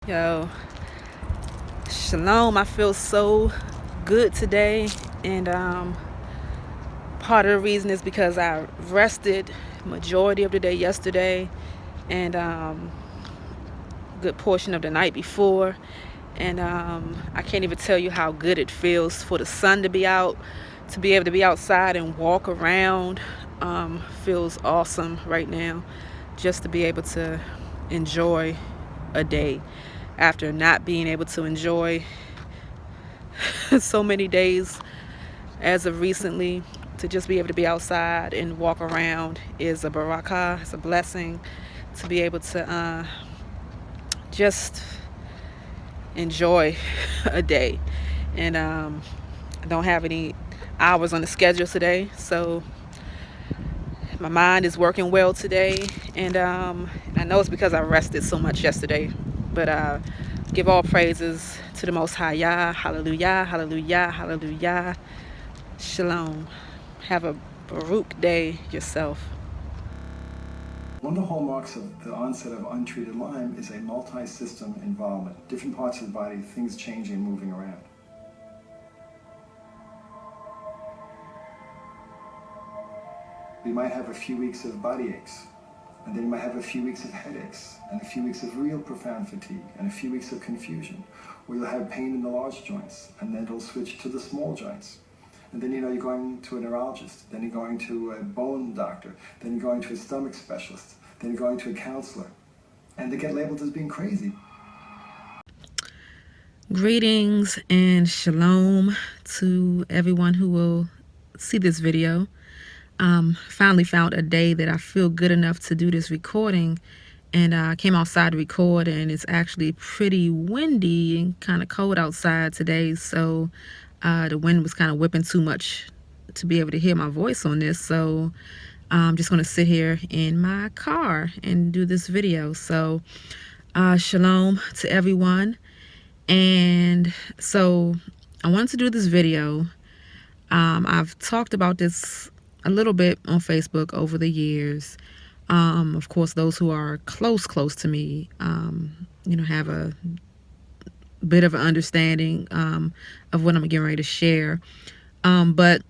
Yo, shalom. I feel so good today, and part of the reason is because I rested majority of the day yesterday, and good portion of the night before, and I can't even tell you how good it feels for the sun to be out, to be able to be outside and walk around. Feels awesome right now, just to be able to enjoy a day after not being able to enjoy so many days as of recently. To just be able to be outside and walk around is a barakah. It's a blessing to be able to just enjoy a day. And I don't have any hours on the schedule today, so my mind is working well today. And I know it's because I rested so much yesterday, but give all praises to the Most High Yah. Hallelujah, hallelujah, hallelujah. Shalom. Have a Baruch day yourself. One of the hallmarks of the onset of untreated Lyme is a multi-system involvement. Different parts of the body, things changing and moving around. You might have a few weeks of body aches, and then you might have a few weeks of headaches, and a few weeks of real profound fatigue, and a few weeks of confusion, where you'll have pain in the large joints, and then it'll switch to the small joints. And then, you're going to a neurologist, then you're going to a bone doctor, then you're going to a stomach specialist, then you're going to a counselor, and they get labeled as being crazy. Greetings and shalom to everyone who will see this video. Finally found a day that I feel good enough to do this recording, and I came outside to record, and it's actually pretty windy and kind of cold outside today, so the wind was kind of whipping too much to be able to hear my voice on this, so I'm just going to sit here in my car and do this video. So shalom to everyone. And so I wanted to do this video. I've talked about this a little bit on Facebook over the years. Of course, those who are close to me, have a bit of an understanding of what I'm getting ready to share. But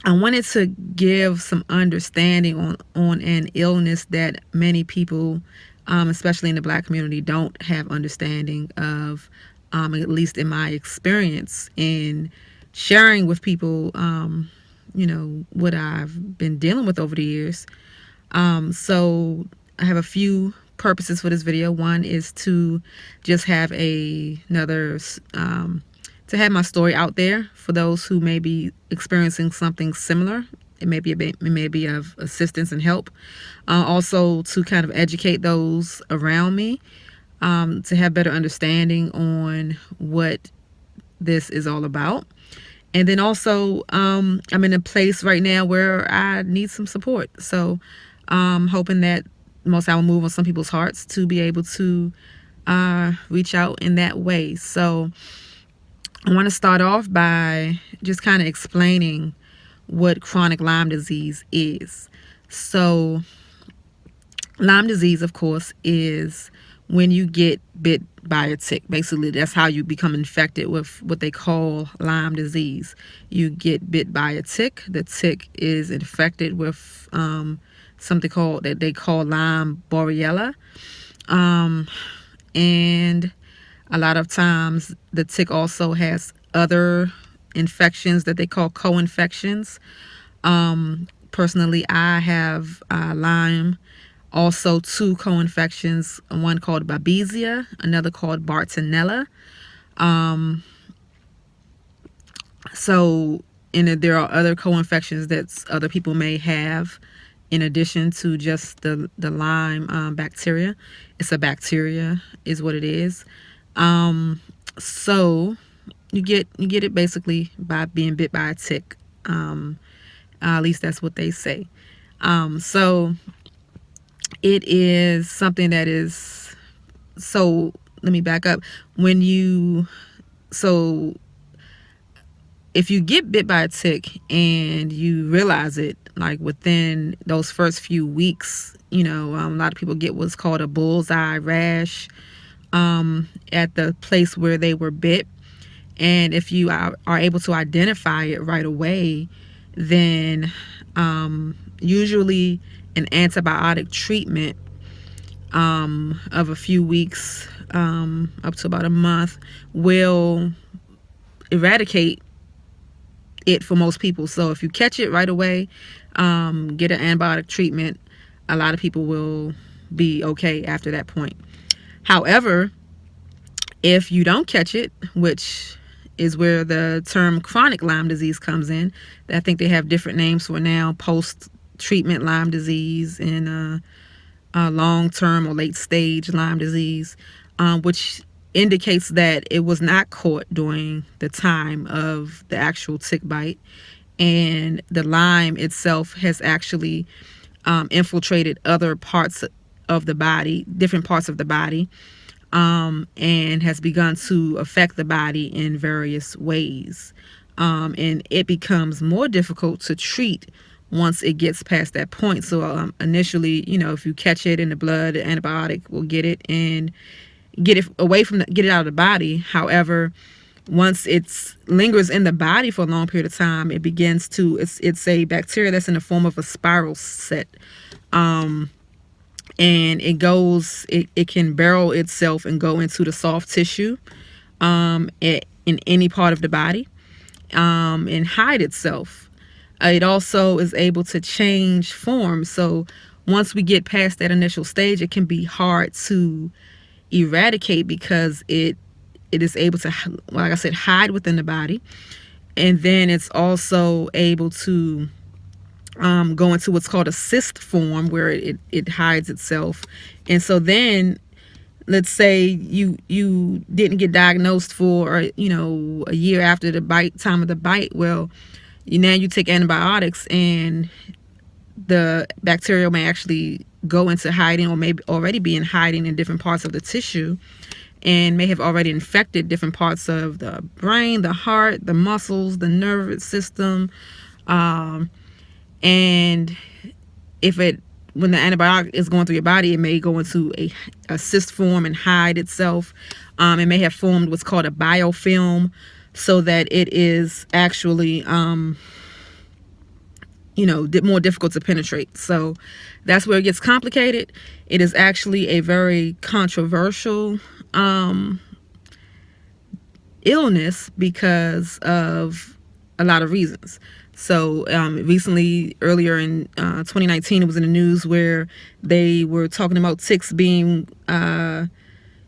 I wanted to give some understanding on an illness that many people, especially in the Black community, don't have understanding of, at least in my experience in sharing with people, what I've been dealing with over the years. So I have a few purposes for this video. One is to just have to have my story out there for those who may be experiencing something similar. It may be of assistance and help. Also to kind of educate those around me, to have better understanding on what this is all about. And then also, I'm in a place right now where I need some support. So hoping that Most High will move on some people's hearts to be able to reach out in that way. So I want to start off by just kind of explaining what chronic Lyme disease is. So Lyme disease, of course, is when you get bit by a tick. Basically, that's how you become infected with what they call Lyme disease. You get bit by a tick. The tick is infected with something that they call Lyme Borrelia. And a lot of times the tick also has other infections that they call co-infections. Personally, I have Lyme, also two co-infections, one called Babesia, another called Bartonella. There are other co-infections that other people may have in addition to just the Lyme bacteria. It's a bacteria is what it is. So you get it basically by being bit by a tick. At least that's what they say. So it is something that is, so let me back up. If you get bit by a tick and you realize it, like within those first few weeks, a lot of people get what's called a bullseye rash. at the place where they were bit. And if you are able to identify it right away, then usually an antibiotic treatment of a few weeks up to about a month will eradicate it for most people. So if you catch it right away, get an antibiotic treatment, a lot of people will be okay after that point. However, if you don't catch it, which is where the term chronic Lyme disease comes in, I think they have different names for now: post-treatment Lyme disease and long-term or late-stage Lyme disease, which indicates that it was not caught during the time of the actual tick bite, and the Lyme itself has actually infiltrated other parts of the body, different parts of the body, and has begun to affect the body in various ways. And it becomes more difficult to treat once it gets past that point. So initially, if you catch it in the blood, the antibiotic will get it and get it get it out of the body. However, once it lingers in the body for a long period of time, it begins to, it's a bacteria that's in the form of a spiral set. And it can burrow itself and go into the soft tissue in any part of the body, and hide itself. It also is able to change form. So once we get past that initial stage, it can be hard to eradicate because it is able to, like I said, hide within the body. And then it's also able to go into what's called a cyst form, where it hides itself. And so then, let's say you didn't get diagnosed for a year after the time of the bite. Well, now you take antibiotics, and the bacteria may actually go into hiding, or maybe already be in hiding in different parts of the tissue, and may have already infected different parts of the brain, the heart, the muscles, the nervous system. And when the antibiotic is going through your body, it may go into a cyst form and hide itself. It may have formed what's called a biofilm, so that it is actually more difficult to penetrate. So that's where it gets complicated. It is actually a very controversial illness because of a lot of reasons. So recently, earlier in 2019, it was in the news where they were talking about ticks being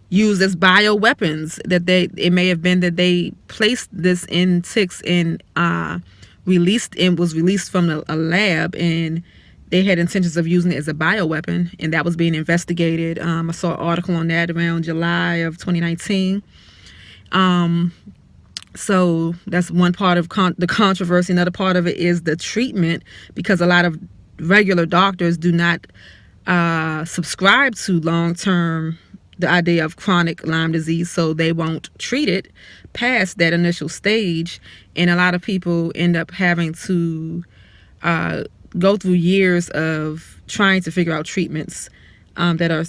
used as bioweapons. That it may have been that they placed this in ticks and was released from a lab, and they had intentions of using it as a bioweapon, and that was being investigated. I saw an article on that around July of 2019. So that's one part of the controversy. Another part of it is the treatment, because a lot of regular doctors do not subscribe to long-term, the idea of chronic Lyme disease, so they won't treat it past that initial stage. And a lot of people end up having to go through years of trying to figure out treatments that are,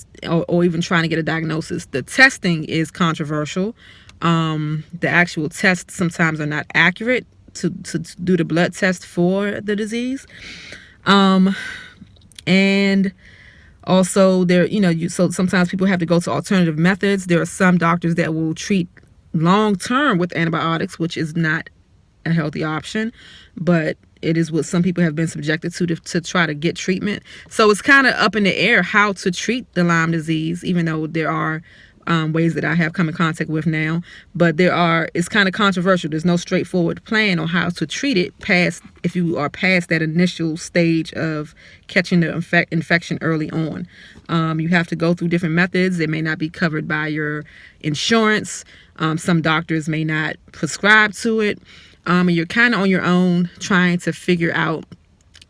or even trying to get a diagnosis. The testing is controversial. The actual tests sometimes are not accurate to do the blood test for the disease. And also so sometimes people have to go to alternative methods. There are some doctors that will treat long-term with antibiotics, which is not a healthy option, but it is what some people have been subjected to try to get treatment. So it's kind of up in the air how to treat the Lyme disease, even though there are ways that I have come in contact with now, but it's kind of controversial. There's no straightforward plan on how to treat it if you are past that initial stage of catching the infection early on. You have to go through different methods. It may not be covered by your insurance. Some doctors may not prescribe to it. And you're kind of on your own trying to figure out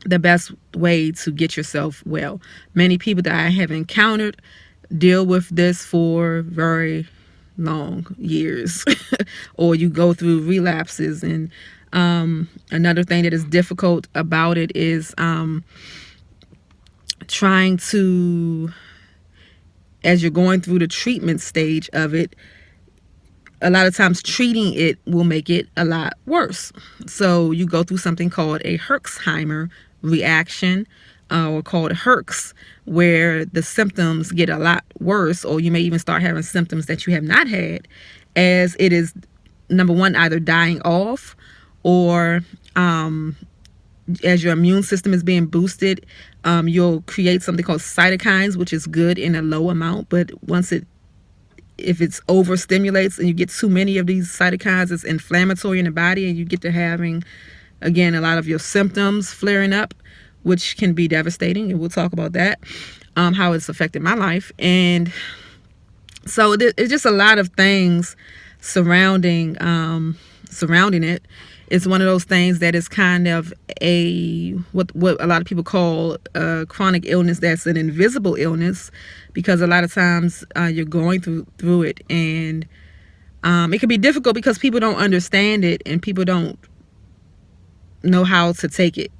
the best way to get yourself well. Many people that I have encountered deal with this for very long years, or you go through relapses. And another thing that is difficult about it is trying to as you're going through the treatment stage of it, a lot of times treating it will make it a lot worse. So you go through something called a Herxheimer reaction, or called Herx, where the symptoms get a lot worse, or you may even start having symptoms that you have not had, as it is, number one, either dying off, or as your immune system is being boosted, you'll create something called cytokines, which is good in a low amount, but if it's overstimulates and you get too many of these cytokines, it's inflammatory in the body, and you get to having, again, a lot of your symptoms flaring up, which can be devastating, and we'll talk about that, how it's affected my life. And so it's just a lot of things surrounding it. It's one of those things that is kind of what a lot of people call a chronic illness that's an invisible illness, because a lot of times you're going through it, and it can be difficult because people don't understand it and people don't know how to take it.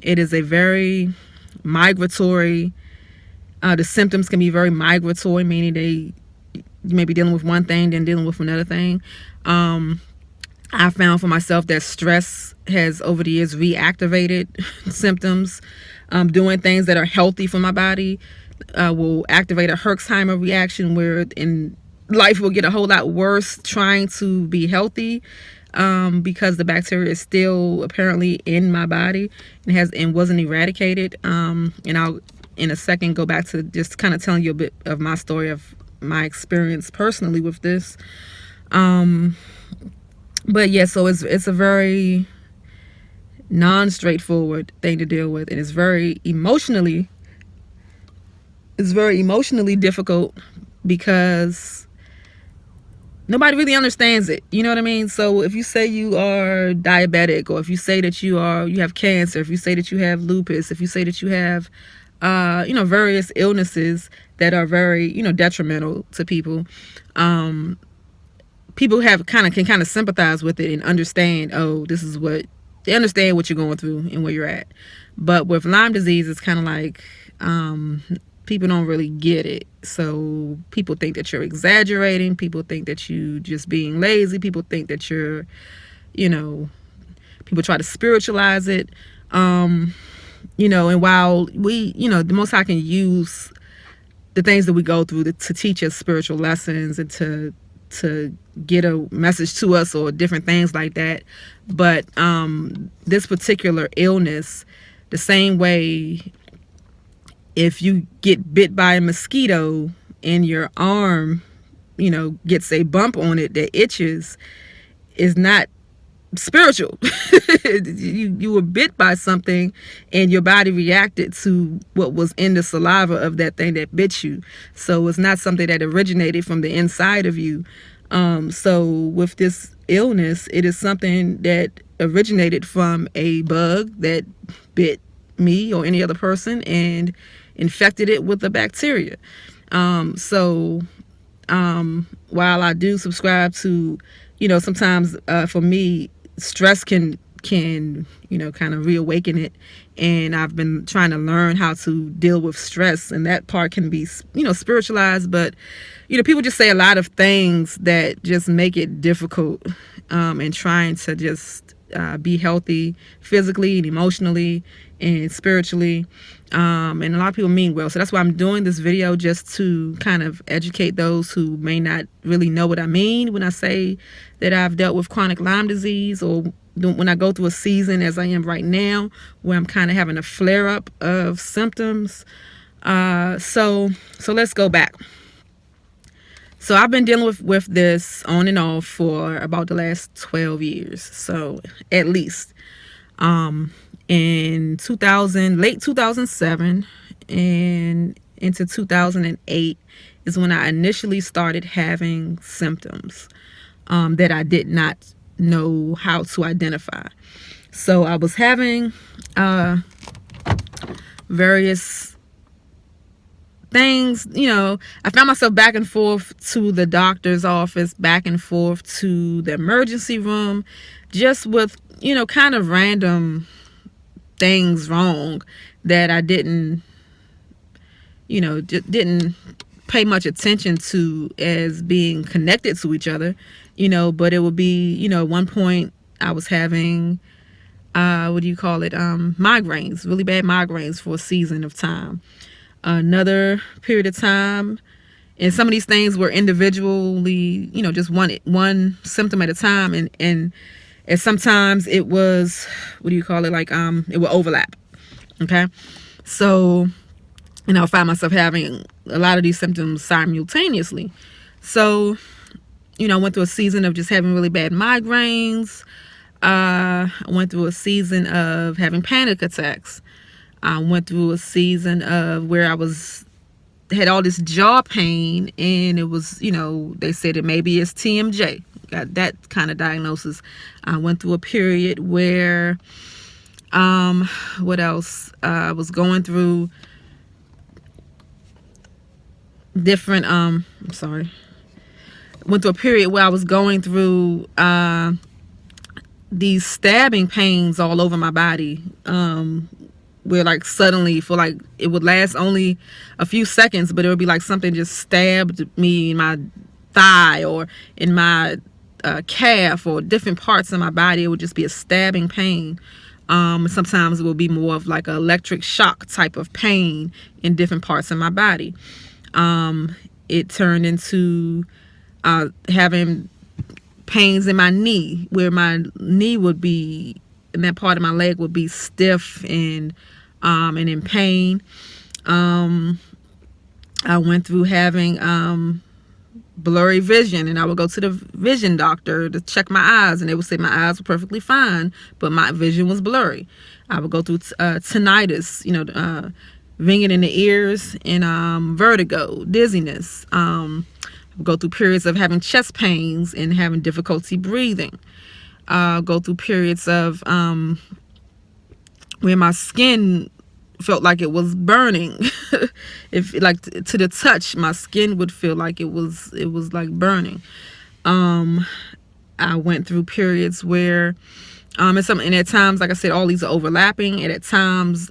It is a very migratory, the symptoms can be very migratory, meaning you may be dealing with one thing, then dealing with another thing. I found for myself that stress has over the years reactivated symptoms. Doing things that are healthy for my body will activate a Herxheimer reaction, where in life will get a whole lot worse trying to be healthy, because the bacteria is still apparently in my body and wasn't eradicated. And I'll in a second go back to just kind of telling you a bit of my story of my experience personally with this. But yeah, so it's a very non-straightforward thing to deal with, and it's very emotionally difficult because nobody really understands it. You know what I mean? So if you say you are diabetic, or if you say that you have cancer, if you say that you have lupus, if you say that you have various illnesses that are very detrimental to people, people can sympathize with it and understand, they understand what you're going through and where you're at. But with Lyme disease, it's kind of like people don't really get it. So people think that you're exaggerating. People think that you just being lazy. People think that you're, people try to spiritualize it. And while we, the Most High can use the things that we go through to teach us spiritual lessons and to get a message to us or different things like that. But this particular illness, the same way if you get bit by a mosquito and your arm, gets a bump on it that itches, is not spiritual. You were bit by something and your body reacted to what was in the saliva of that thing that bit you. So it's not something that originated from the inside of you. So with this illness, it is something that originated from a bug that bit me or any other person and infected it with the bacteria. While I do subscribe to, sometimes for me, stress can kind of reawaken it, and I've been trying to learn how to deal with stress, and that part can be spiritualized, but people just say a lot of things that just make it difficult, and trying to just be healthy physically and emotionally and spiritually, and a lot of people mean well. So that's why I'm doing this video, just to kind of educate those who may not really know what I mean when I say that I've dealt with chronic Lyme disease, or when I go through a season as I am right now where I'm kind of having a flare-up of symptoms. So let's go back. So I've been dealing with this on and off for about the last 12 years, so at least. In late 2007 and into 2008 is when I initially started having symptoms that I did not know how to identify. So I was having various things, I found myself back and forth to the doctor's office, back and forth to the emergency room, just with, kind of random things wrong that I didn't didn't pay much attention to as being connected to each other, but it would be, at one point I was having, migraines, really bad migraines for a season of time. Another period of time, and some of these things were individually, just one symptom at a time, and sometimes it was, it would overlap. Okay, so I find myself having a lot of these symptoms simultaneously. So, I went through a season of just having really bad migraines. I went through a season of having panic attacks. I went through a season of where I had all this jaw pain, and it was, they said it maybe it's TMJ. Got that kind of diagnosis. I went through a period where, what else? I was going through different, went through a period where I was going through, these stabbing pains all over my body, where like suddenly for like it would last only a few seconds, but it would be like something just stabbed me in my thigh or in my calf or different parts of my body. It would just be a stabbing pain. Sometimes it will be more of like an electric shock type of pain in different parts of my body. It turned into having pains in my knee, where my knee would be, and that part of my leg would be stiff and in pain. I went through having blurry vision, and I would go to the vision doctor to check my eyes, and they would say my eyes were perfectly fine, but my vision was blurry. I would go through tinnitus, ringing in the ears, and vertigo, dizziness. I would go through periods of having chest pains and having difficulty breathing. Go through periods of where my skin felt like it was burning. If like to the touch, my skin would feel like it was like burning. I went through periods where and at times, like I said, all these are overlapping, and at times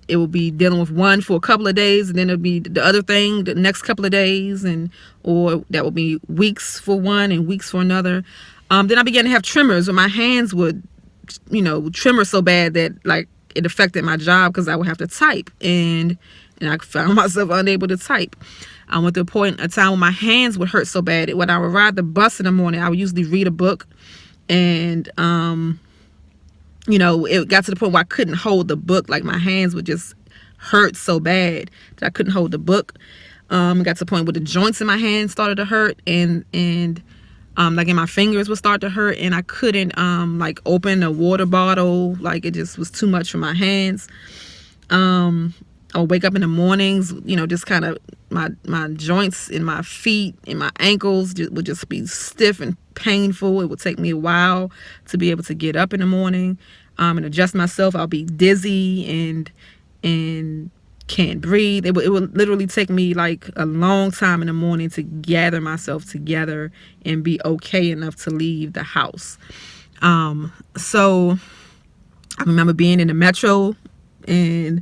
it will be dealing with one for a couple of days, and then it'll be the other thing the next couple of days, or that will be weeks for one and weeks for another. Then I began to have tremors, where my hands would, tremor so bad that like it affected my job, because I would have to type, and I found myself unable to type. I went to a time when my hands would hurt so bad. When I would ride the bus in the morning, I would usually read a book, and it got to the point where I couldn't hold the book. Like my hands would just hurt so bad that I couldn't hold the book. It got to the point where the joints in my hands started to hurt, and like in my fingers would start to hurt, and I couldn't like open a water bottle. Like it just was too much for my hands. I'll wake up in the mornings, just kind of my joints in my feet and my ankles would just be stiff and painful. It would take me a while to be able to get up in the morning and adjust myself. I'll be dizzy and can't breathe. It would literally take me like a long time in the morning to gather myself together and be okay enough to leave the house. So I remember being in the metro and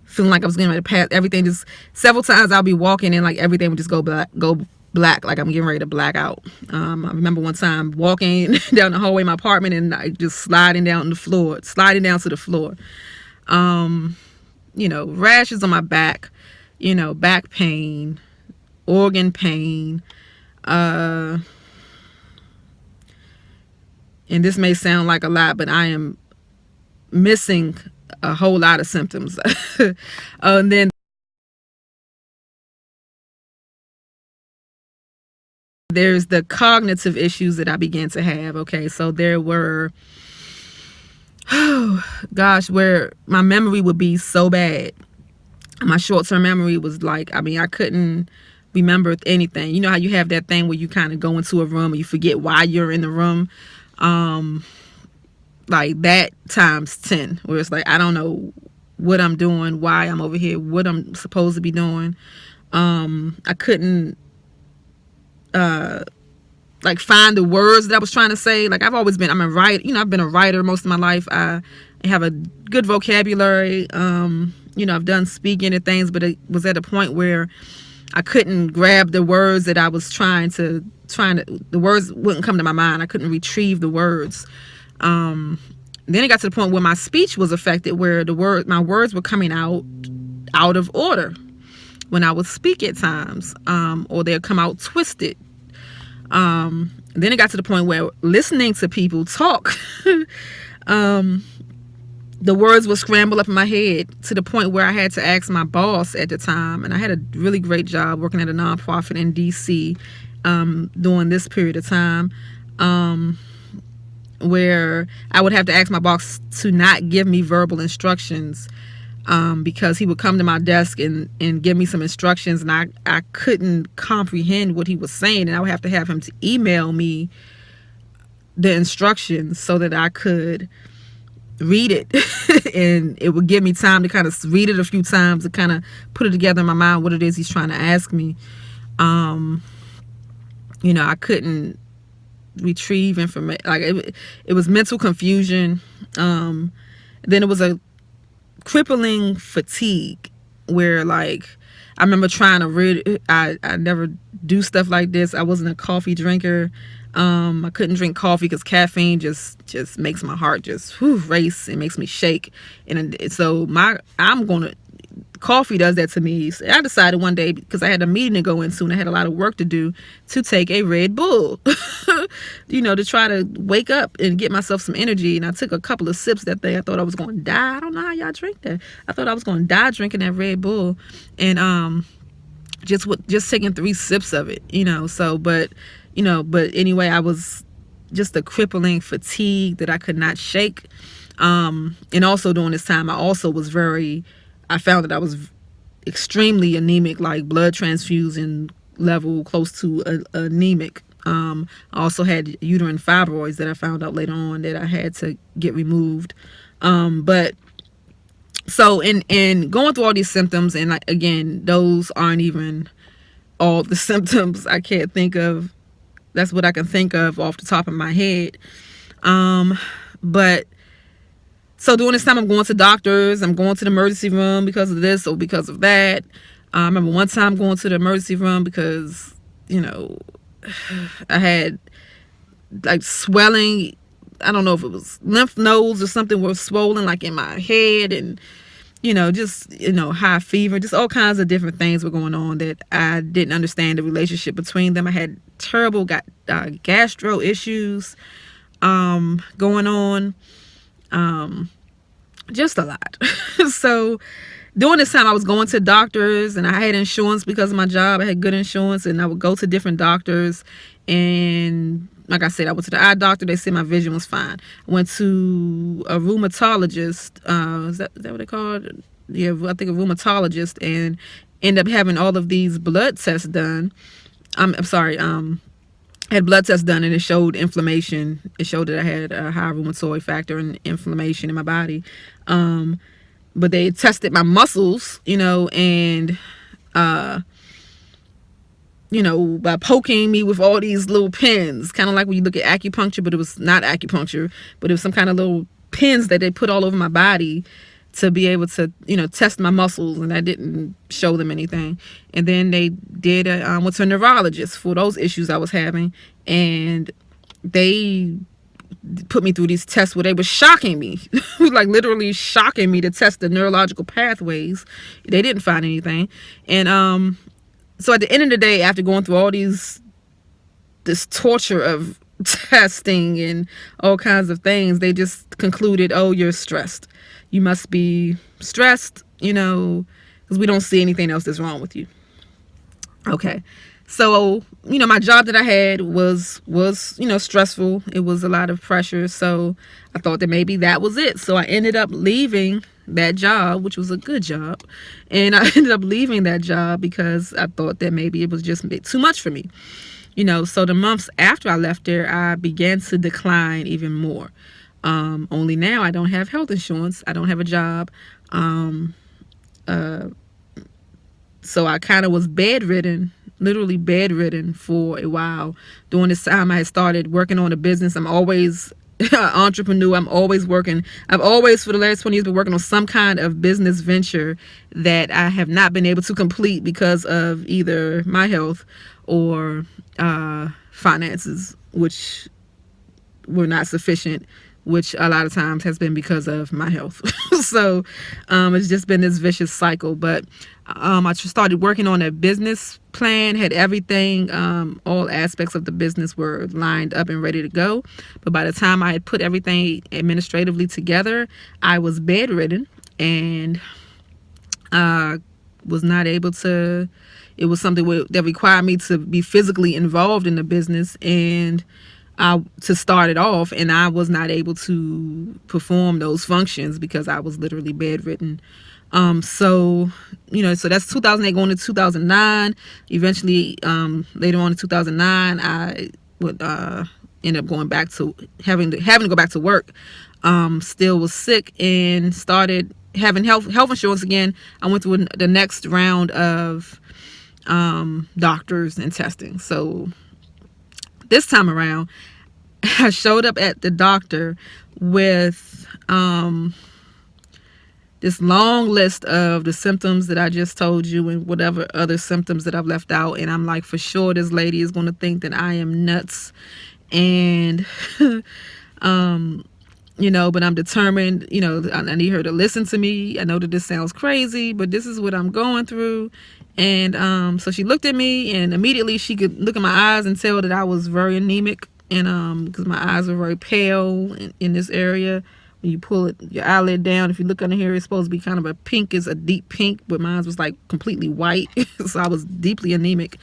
feeling like I was getting ready to pass everything. Just several times I'll be walking and like everything would just go black, like I'm getting ready to black out. I remember one time walking down the hallway of my apartment and I just sliding down to the floor. Rashes on my back, back pain, organ pain. And this may sound like a lot, but I am missing a whole lot of symptoms. And then there's the cognitive issues that I began to have. Okay, so there were, where my memory would be so bad. My short-term memory was like, I couldn't remember anything. You know how you have that thing where you kind of go into a room and you forget why you're in the room? Like that times 10, where it's like, I don't know what I'm doing, why I'm over here, what I'm supposed to be doing. I couldn't like find the words that I was trying to say. Like I'm a writer, I've been a writer most of my life. I have a good vocabulary. I've done speaking and things, but it was at a point where I couldn't grab the words that I was trying to, the words wouldn't come to my mind. I couldn't retrieve the words. Then it got to the point where my speech was affected, where my words were coming out of order when I would speak at times, or they'd come out twisted. Then it got to the point where listening to people talk, the words would scramble up in my head, to the point where I had to ask my boss at the time, and I had a really great job working at a nonprofit in DC during this period of time, where I would have to ask my boss to not give me verbal instructions, because he would come to my desk and give me some instructions, and I couldn't comprehend what he was saying, and I would have to have him to email me the instructions so that I could read it and it would give me time to kind of read it a few times to kind of put it together in my mind what it is he's trying to ask me. I couldn't retrieve information. Like it was mental confusion. Then it was a crippling fatigue where, like, I remember trying to read. I never do stuff like this. I wasn't a coffee drinker. I couldn't drink coffee because caffeine just makes my heart just race. It makes me shake. And so coffee does that to me. So I decided one day, because I had a meeting to go into and I had a lot of work to do, to take a Red Bull, to try to wake up and get myself some energy. And I took a couple of sips that day. I thought I was going to die. I don't know how y'all drink that. I thought I was going to die drinking that Red Bull. And just taking 3 sips of it, but anyway, I was just a crippling fatigue that I could not shake. And also during this time, I found that I was extremely anemic, like blood transfusion level close to anemic. I also had uterine fibroids that I found out later on that I had to get removed. But so in going through all these symptoms, and like, again, those aren't even all the symptoms. I can't think of. That's what I can think of off the top of my head. But so during this time, I'm going to doctors. I'm going to the emergency room because of this or because of that. I remember one time going to the emergency room because, I had like swelling. I don't know if it was lymph nodes or something was swollen, like in my head, and high fever, just all kinds of different things were going on that I didn't understand the relationship between them. I had terrible gastro issues going on, just a lot. So during this time, I was going to doctors, and I had insurance because of my job. I had good insurance, and I would go to different doctors. And like I said, I went to the eye doctor. They said my vision was fine. I went to a rheumatologist. Is that what they call it? Yeah, I think a rheumatologist, and ended up having all of these blood tests done. Had blood tests done, and it showed inflammation. It showed that I had a high rheumatoid factor and inflammation in my body. But they tested my muscles, and by poking me with all these little pins, kind of like when you look at acupuncture, but it was not acupuncture, but it was some kind of little pins that they put all over my body to be able to, test my muscles, and that didn't show them anything. And then they did went to a neurologist for those issues I was having, and they put me through these tests where they were shocking me, like literally shocking me to test the neurological pathways. They didn't find anything. And so at the end of the day, after going through all this torture of testing and all kinds of things, they just concluded, oh, you're stressed. You must be stressed, because we don't see anything else that's wrong with you. Okay. So, my job that I had was stressful. It was a lot of pressure. So I thought that maybe that was it. So I ended up leaving that job, which was a good job. And I ended up leaving that job because I thought that maybe it was just a bit too much for me. So the months after I left there, I began to decline even more. Only now I don't have health insurance. I don't have a job. So I kind of was bedridden, literally bedridden for a while. During this time, I had started working on a business. I'm always entrepreneur. I'm always working. I've always, for the last 20 years, been working on some kind of business venture that I have not been able to complete because of either my health or finances, which were not sufficient, which a lot of times has been because of my health. So it's just been this vicious cycle. But I just started working on a business plan, had everything, all aspects of the business were lined up and ready to go. But by the time I had put everything administratively together, I was bedridden and was not able to. It was something that required me to be physically involved in the business and to start it off, and I was not able to perform those functions because I was literally bedridden. So that's 2008 going to 2009. Eventually, later on in 2009, I would end up going back to having to go back to work. Still was sick and started having health insurance again. I went through the next round of doctors and testing. So this time around, I showed up at the doctor with this long list of the symptoms that I just told you and whatever other symptoms that I've left out. And I'm like, for sure, this lady is going to think that I am nuts. And, but I'm determined, I need her to listen to me. I know that this sounds crazy, but this is what I'm going through. And so she looked at me, and immediately she could look at my eyes and tell that I was very anemic. And because my eyes are very pale in this area, when you pull your eyelid down, if you look under here, it's supposed to be kind of a pink, it's a deep pink, but mine was like completely white. So I was deeply anemic,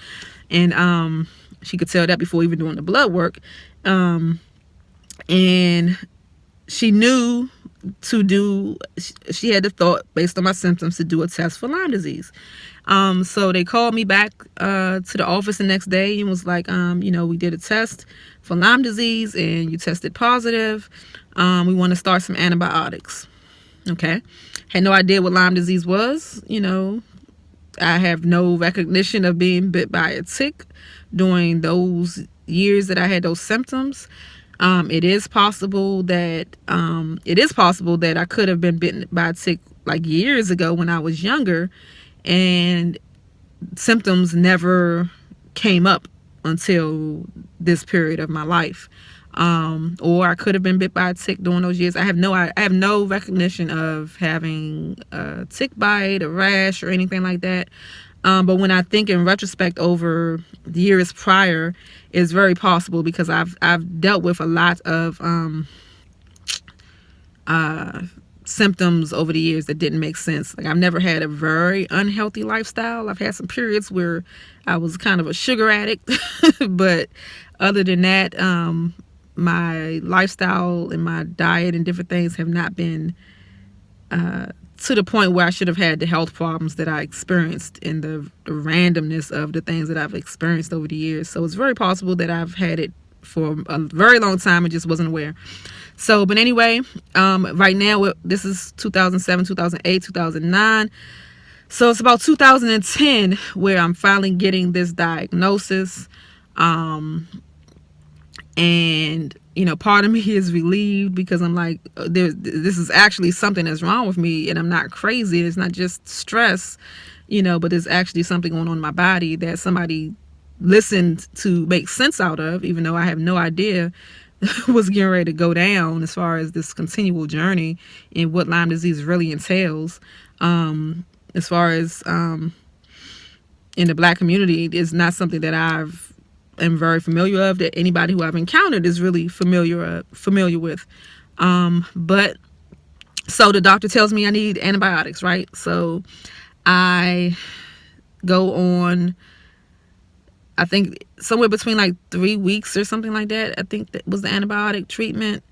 and she could tell that before even doing the blood work. And she knew to do, she had the thought based on my symptoms to do a test for Lyme disease. So they called me back to the office the next day and was like, we did a test for Lyme disease and you tested positive. We want to start some antibiotics. Okay. Had no idea what Lyme disease was. I have no recognition of being bit by a tick during those years that I had those symptoms. It is possible that I could have been bitten by a tick like years ago when I was younger, and symptoms never came up until this period of my life. Or I could have been bit by a tick during those years. I have no recognition of having a tick bite, a rash, or anything like that. But when I think in retrospect over the years prior, it's very possible because I've dealt with a lot of symptoms over the years that didn't make sense. Like, I've never had a very unhealthy lifestyle. I've had some periods where I was kind of a sugar addict, but other than that, my lifestyle and my diet and different things have not been to the point where I should have had the health problems that I experienced in the randomness of the things that I've experienced over the years. So it's very possible that I've had it for a very long time and just wasn't aware. So, but anyway, right now, this is 2007, 2008, 2009. So it's about 2010 where I'm finally getting this diagnosis. And, part of me is relieved because I'm like, this is actually something that's wrong with me and I'm not crazy. It's not just stress, but there's actually something going on in my body that somebody listened to make sense out of, even though I have no idea was getting ready to go down as far as this continual journey and what Lyme disease really entails. As far as in the Black community, it's not something that am very familiar of, that anybody who I've encountered is really familiar with. But so the doctor tells me I need antibiotics, right? So I go on, I think somewhere between like 3 weeks or something like that. I think that was the antibiotic treatment.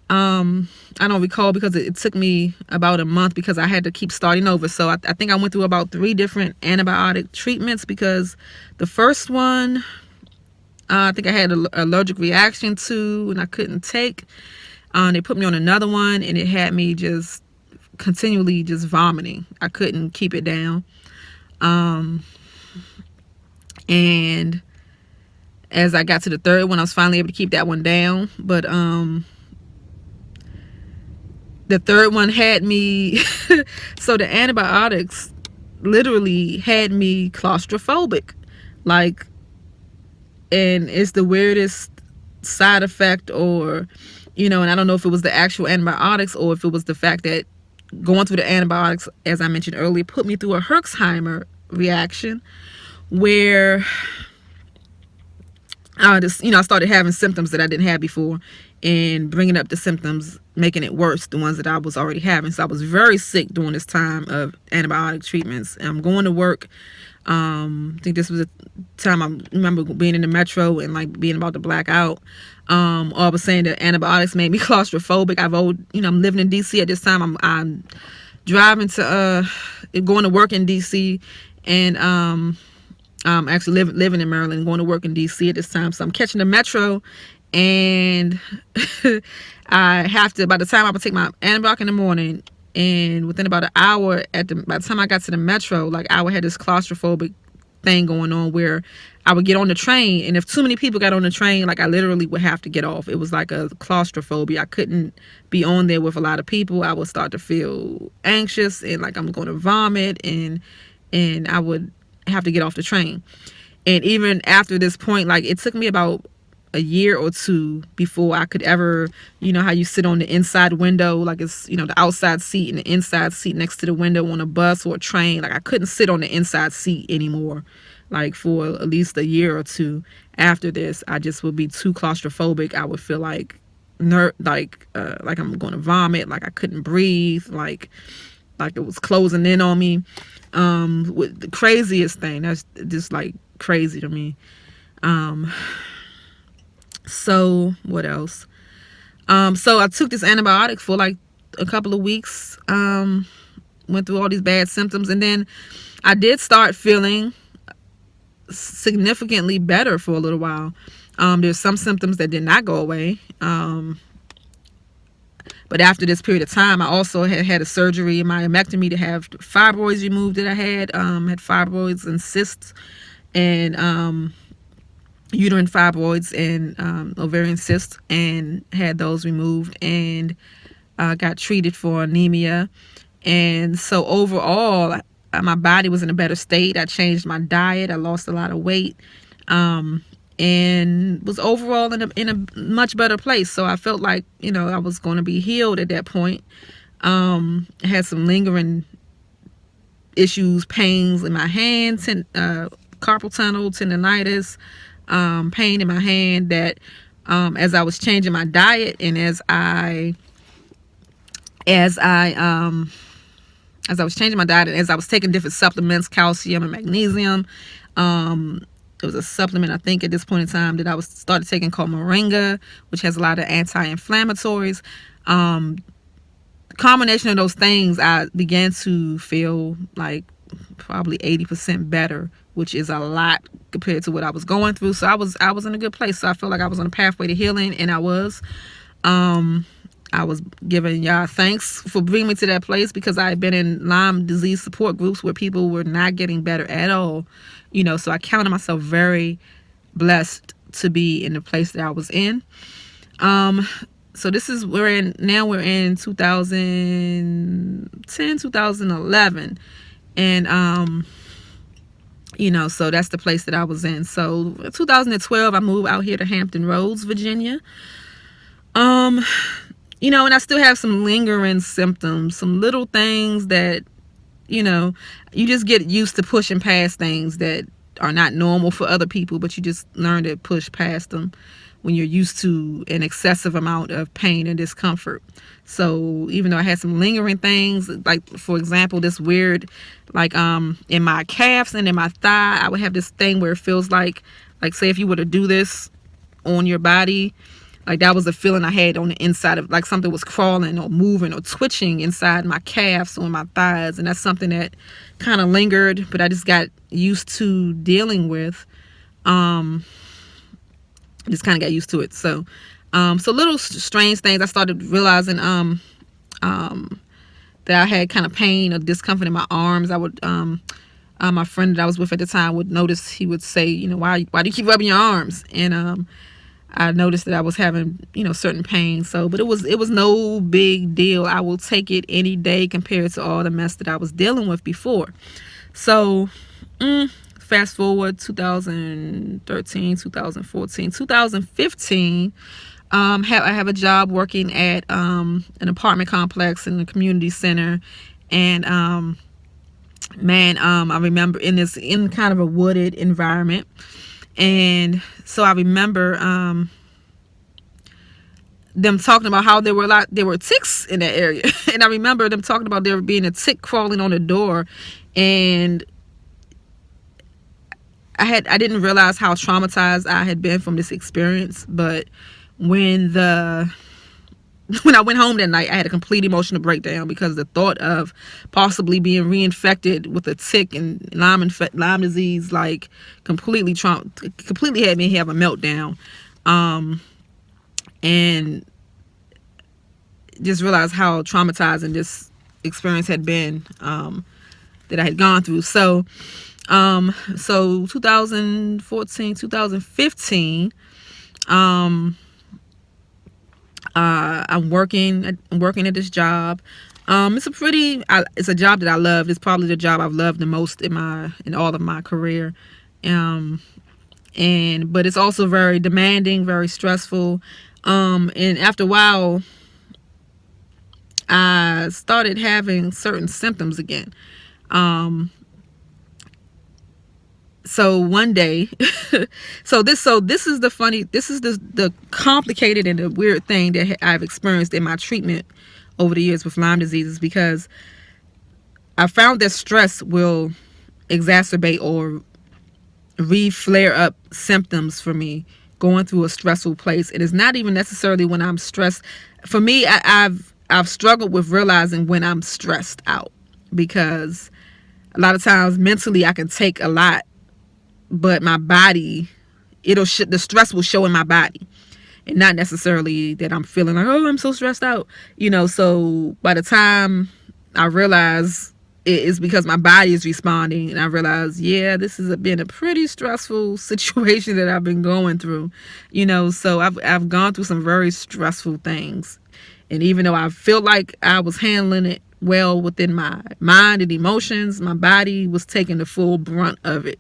I don't recall because it took me about a month because I had to keep starting over. So I think I went through about 3 different antibiotic treatments because the first one, I think I had an allergic reaction to and I couldn't take. They put me on another one and it had me just continually just vomiting. I couldn't keep it down. And as I got to the third one, I was finally able to keep that one down. But The third one had me, so the antibiotics literally had me claustrophobic. Like, and it's the weirdest side effect, or, and I don't know if it was the actual antibiotics or if it was the fact that going through the antibiotics, as I mentioned earlier, put me through a Herxheimer reaction where I started having symptoms that I didn't have before, and bringing up the symptoms, making it worse, the ones that I was already having. So I was very sick during this time of antibiotic treatments. I'm going to work. I think this was a time I remember being in the metro and like being about to black out. Or I was saying that antibiotics made me claustrophobic. I'm living in DC at this time. I'm driving to going to work in DC, and actually living in Maryland and going to work in DC at this time. So I'm catching the metro, and I have to, by the time I would take my antibiotic in the morning, and within about an hour by the time I got to the metro, like I would have this claustrophobic thing going on where I would get on the train, and if too many people got on the train, like I literally would have to get off. It was like a claustrophobia. I couldn't be on there with a lot of people. I would start to feel anxious and like I'm going to vomit, and I would have to get off the train. And even after this point, like it took me about a year or two before I could ever, how you sit on the inside window, like it's, the outside seat and the inside seat next to the window on a bus or a train. Like I couldn't sit on the inside seat anymore. Like for at least a year or two after this, I just would be too claustrophobic. I would feel like like I'm going to vomit, like I couldn't breathe, like it was closing in on me. With the craziest thing, that's just like crazy to me. So what else? So I took this antibiotic for like a couple of weeks, went through all these bad symptoms, and then I did start feeling significantly better for a little while. There's some symptoms that did not go away. But after this period of time, I also had a surgery, a myomectomy, to have fibroids removed that I had fibroids and cysts, and uterine fibroids and ovarian cysts, and had those removed, and got treated for anemia. And so overall, my body was in a better state. I changed my diet. I lost a lot of weight, and was overall in a much better place. So I felt like, I was going to be healed at that point. I had some lingering issues, pains in my hands, and carpal tunnel, tendonitis, pain in my hand that as I was changing my diet, and as I was changing my diet, and as I was taking different supplements, calcium and magnesium, there was a supplement I think at this point in time that I started taking called Moringa, which has a lot of anti-inflammatories. The combination of those things, I began to feel like probably 80% better, which is a lot compared to what I was going through. So I was in a good place. So I felt like I was on a pathway to healing, and I was giving y'all thanks for bringing me to that place, because I had been in Lyme disease support groups where people were not getting better at all. So I counted myself very blessed to be in the place that I was in. So we're in 2010, 2011. And, so that's the place that I was in. So 2012, I moved out here to Hampton Roads, Virginia. And I still have some lingering symptoms, some little things that, you just get used to pushing past things that are not normal for other people, but you just learn to push past them when you're used to an excessive amount of pain and discomfort. So even though I had some lingering things, like for example, this weird, like in my calves and in my thigh, I would have this thing where it feels like say if you were to do this on your body, like that was the feeling I had on the inside of, like something was crawling or moving or twitching inside my calves or my thighs. And that's something that kind of lingered, but I just got used to dealing with. Just kind of got used to it. So little strange things. I started realizing that I had kind of pain or discomfort in my arms. I would my friend that I was with at the time would notice. He would say, why do you keep rubbing your arms? And I noticed that I was having, certain pain. So, but it was no big deal. I will take it any day compared to all the mess that I was dealing with before. So, fast forward 2013, 2014, 2015. I have a job working at an apartment complex in the community center, and I remember in kind of a wooded environment. And so I remember them talking about how there were ticks in that area. And I remember them talking about there being a tick crawling on the door. And I didn't realize how traumatized I had been from this experience. But when I went home that night, I had a complete emotional breakdown because the thought of possibly being reinfected with a tick and Lyme disease, like, completely had me have a meltdown. And just realized how traumatizing this experience had been, that I had gone through. So 2014, 2015, I'm working at this job. It's a job that I love. It's probably the job I've loved the most in all of my career. But it's also very demanding, very stressful. And after a while, I started having certain symptoms again. So one day, this is the complicated and the weird thing that I've experienced in my treatment over the years with Lyme disease, is because I found that stress will exacerbate or re-flare up symptoms for me going through a stressful place. It is not even necessarily when I'm stressed. For me, I've struggled with realizing when I'm stressed out, because a lot of times mentally I can take a lot, but my body, the stress will show in my body, and not necessarily that I'm feeling like, oh, I'm so stressed out, so by the time I realize it is because my body is responding, and I realize, yeah, this has been a pretty stressful situation that I've been going through, so I've gone through some very stressful things. And even though I feel like I was handling it well within my mind and emotions, my body was taking the full brunt of it.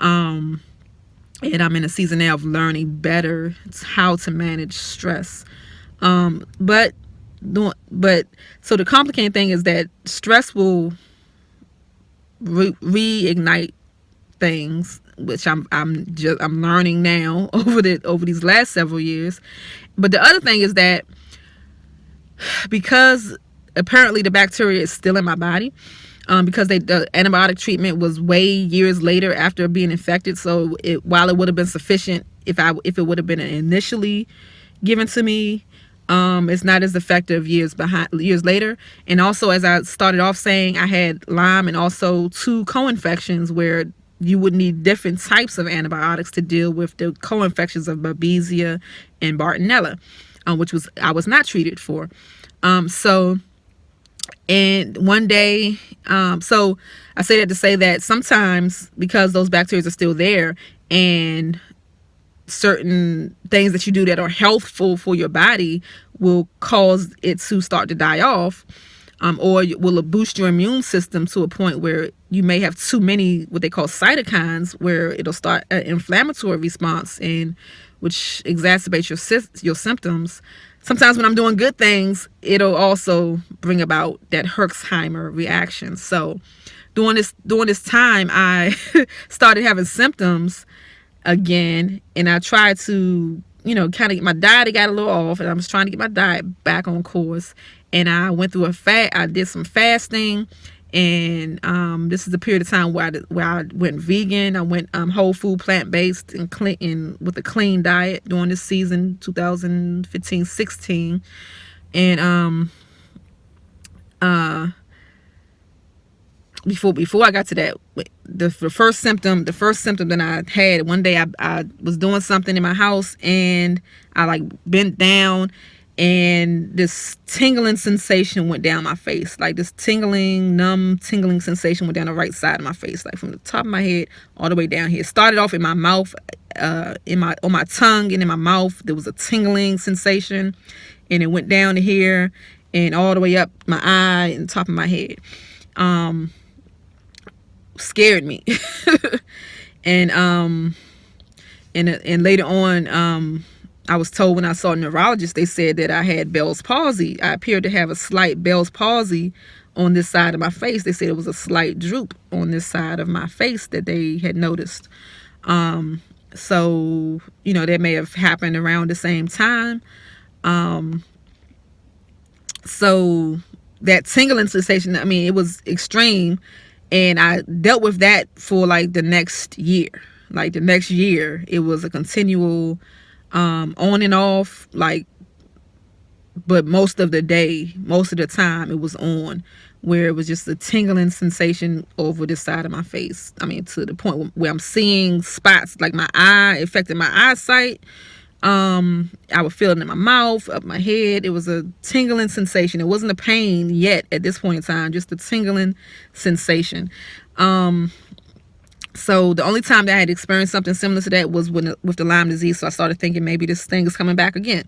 And I'm in a season now of learning better how to manage stress. But so the complicated thing is that stress will reignite things, which I'm learning now over these last several years. But the other thing is that because apparently the bacteria is still in my body, because the antibiotic treatment was way years later after being infected. So while it would have been sufficient if it would have been initially given to me, it's not as effective years later. And also, as I started off saying, I had Lyme and also 2 co-infections where you would need different types of antibiotics to deal with the co-infections of Babesia and Bartonella, which I was not treated for. And one day, so I say that to say that sometimes, because those bacteria are still there, and certain things that you do that are healthful for your body will cause it to start to die off, or will boost your immune system to a point where you may have too many what they call cytokines, where it'll start an inflammatory response, and which exacerbates your symptoms. Sometimes when I'm doing good things, it'll also bring about that Herxheimer reaction. So during this time, I started having symptoms again, and I tried to, kind of get my diet. It got a little off, and I was trying to get my diet back on course. And I went through I did some fasting, and this is the period of time where I went vegan. I went whole food, plant-based, and clean, with a clean diet during this season, 2015-16. And before I got to that, the first symptom that I had one day, I was doing something in my house, and I bent down, and this tingling sensation went down my face. Like this tingling, numb, tingling sensation went down the right side of my face, like from the top of my head all the way down here. It started off in my mouth, on my tongue and in my mouth. There was a tingling sensation, and it went down to here and all the way up my eye and top of my head. Scared me. and later on, I was told when I saw a neurologist, they said that I had Bell's palsy. I appeared to have a slight Bell's palsy on this side of my face. They said it was a slight droop on this side of my face that they had noticed. So, that may have happened around the same time. So that tingling sensation, I mean, it was extreme. And I dealt with that for like the next year. Like the next year, it was a continual on and off, like, but most of the day, most of the time it was on, where it was just a tingling sensation over this side of my face. I mean, to the point where I'm seeing spots, like my eye, affecting my eyesight. I would feel it in my mouth, up my head. It was a tingling sensation. It wasn't a pain yet at this point in time, just a tingling sensation. So the only time that I had experienced something similar to that was with the Lyme disease. So I started thinking maybe this thing is coming back again.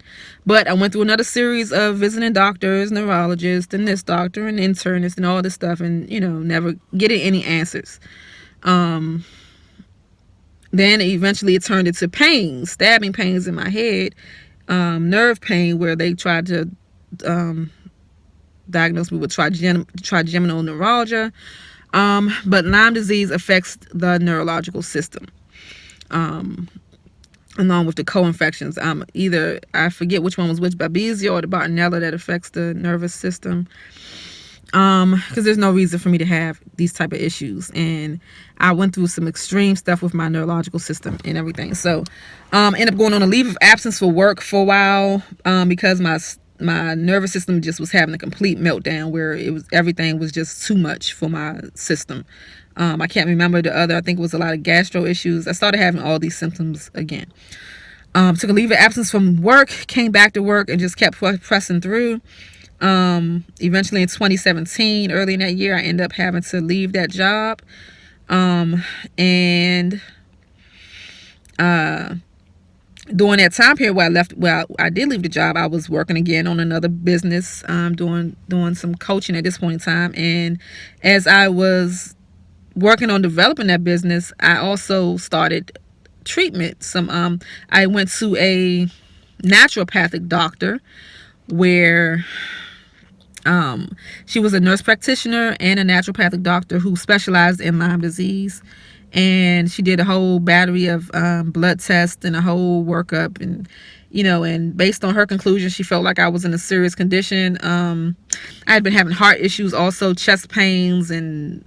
But I went through another series of visiting doctors, neurologists, and this doctor and internist and all this stuff, and never getting any answers. Then eventually it turned into pain, stabbing pains in my head, nerve pain, where they tried to diagnose me with trigeminal neuralgia. But Lyme disease affects the neurological system, along with the co-infections. I forget which one was which, Babesia or the Bartonella, that affects the nervous system. Because there's no reason for me to have these type of issues, and I went through some extreme stuff with my neurological system and everything. So, ended up going on a leave of absence for work for a while, because my nervous system just was having a complete meltdown, where everything was just too much for my system. I can't remember the other. I think it was a lot of gastro issues. I started having all these symptoms again. Took a leave of absence from work, came back to work, and just kept pressing through. Eventually in 2017, early in that year, I ended up having to leave that job. During that time period where I did leave the job, I was working again on another business, doing some coaching at this point in time. And as I was working on developing that business, I also started treatment. I went to a naturopathic doctor, where she was a nurse practitioner and a naturopathic doctor who specialized in Lyme disease. And she did a whole battery of blood tests and a whole workup, and and based on her conclusion, she felt like I was in a serious condition. I had been having heart issues, also chest pains, and